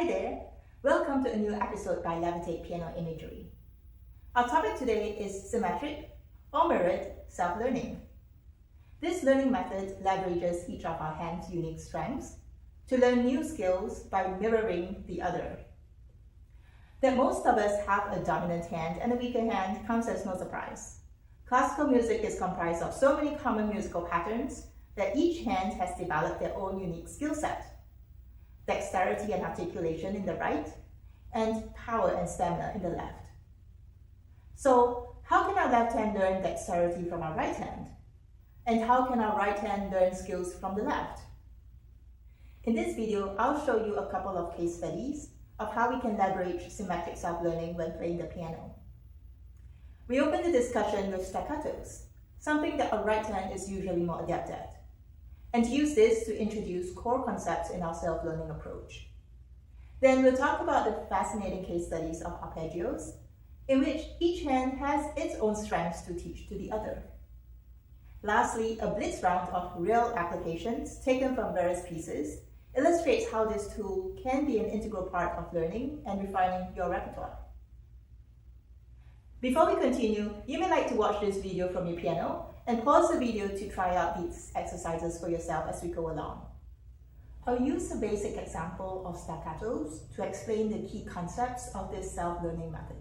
Hi there! Welcome to a new episode by Levitate Piano Imagery. Our topic today is symmetric or mirrored self-learning. This learning method leverages each of our hands' unique strengths to learn new skills by mirroring the other. That most of us have a dominant hand and a weaker hand comes as no surprise. Classical music is comprised of so many common musical patterns that each hand has developed their own unique skill set. Dexterity and articulation in the right, and power and stamina in the left. So, how can our left hand learn dexterity from our right hand? And how can our right hand learn skills from the left? In this video, I'll show you a couple of case studies of how we can leverage symmetric self-learning when playing the piano. We open the discussion with staccatos, something that our right hand is usually more adept at, and use this to introduce core concepts in our self-learning approach. Then we'll talk about the fascinating case studies of arpeggios, in which each hand has its own strengths to teach to the other. Lastly, a blitz round of real applications taken from various pieces illustrates how this tool can be an integral part of learning and refining your repertoire. Before we continue, you may like to watch this video from your piano and pause the video to try out these exercises for yourself as we go along. I'll use a basic example of staccatos to explain the key concepts of this self-learning method.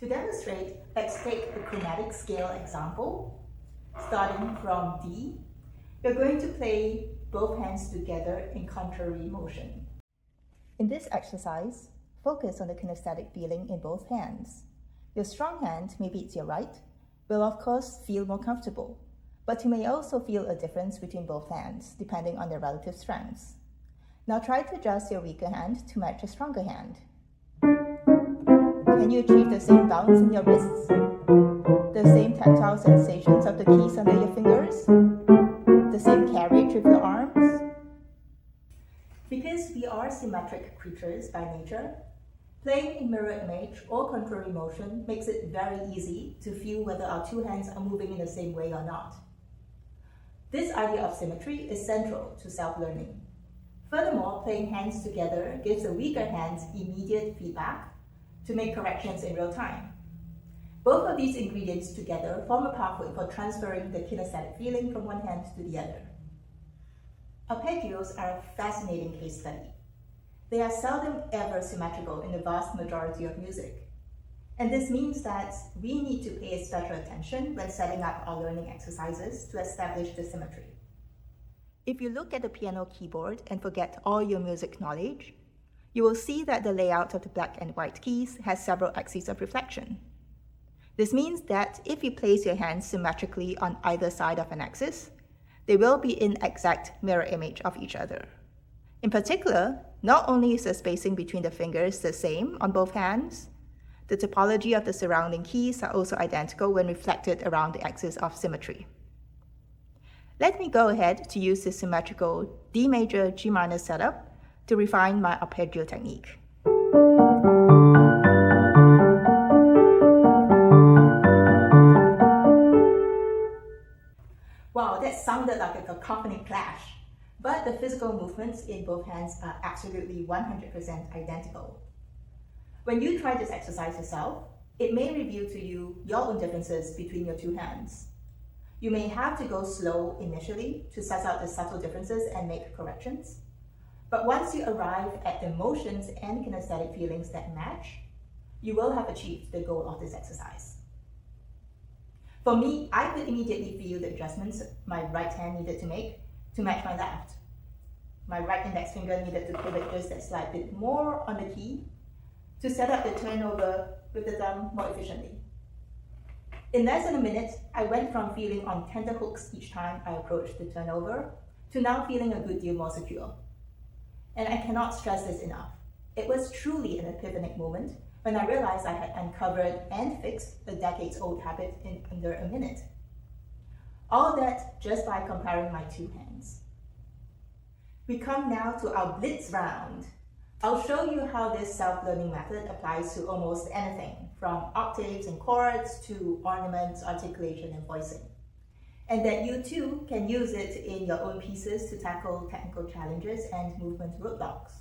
To demonstrate, let's take the chromatic scale example. Starting from D, you're going to play both hands together in contrary motion. In this exercise, focus on the kinesthetic feeling in both hands. Your strong hand, maybe it's your right, will of course feel more comfortable, but you may also feel a difference between both hands, depending on their relative strengths. Now try to adjust your weaker hand to match a stronger hand. Can you achieve the same bounce in your wrists? The same tactile sensations of the keys under your fingers? The same carriage with your arms? Because we are symmetric creatures by nature, playing in mirror image or contrary motion makes it very easy to feel whether our two hands are moving in the same way or not. This idea of symmetry is central to self-learning. Furthermore, playing hands together gives the weaker hands immediate feedback to make corrections in real time. Both of these ingredients together form a pathway for transferring the kinesthetic feeling from one hand to the other. Arpeggios are a fascinating case study. They are seldom ever symmetrical in the vast majority of music. And this means that we need to pay special attention when setting up our learning exercises to establish the symmetry. If you look at the piano keyboard and forget all your music knowledge, you will see that the layout of the black and white keys has several axes of reflection. This means that if you place your hands symmetrically on either side of an axis, they will be in exact mirror image of each other. In particular, not only is the spacing between the fingers the same on both hands, the topology of the surrounding keys are also identical when reflected around the axis of symmetry. Let me go ahead to use this symmetrical D major G minor setup to refine my arpeggio technique. Wow, that sounded like a cacophony clash. But the physical movements in both hands are absolutely 100% identical. When you try this exercise yourself, it may reveal to you your own differences between your two hands. You may have to go slow initially to suss out the subtle differences and make corrections. But once you arrive at the motions and kinesthetic feelings that match, you will have achieved the goal of this exercise. For me, I could immediately feel the adjustments my right hand needed to make to match my left. My right index finger needed to pivot just a slight bit more on the key to set up the turnover with the thumb more efficiently. In less than a minute, I went from feeling on tenterhooks each time I approached the turnover to now feeling a good deal more secure. And I cannot stress this enough. It was truly an epiphanic moment when I realized I had uncovered and fixed a decades-old habit in under a minute. All that just by comparing my two hands. We come now to our blitz round. I'll show you how this self-learning method applies to almost anything, from octaves and chords to ornaments, articulation, and voicing. And that you too can use it in your own pieces to tackle technical challenges and movement roadblocks.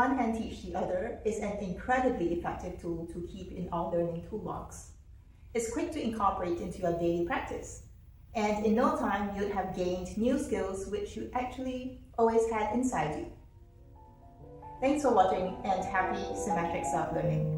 one hand teach the other is an incredibly effective tool to keep in our learning toolbox. It's quick to incorporate into your daily practice, and in no time you'd have gained new skills which you actually always had inside you. Thanks for watching, and happy symmetric self-learning.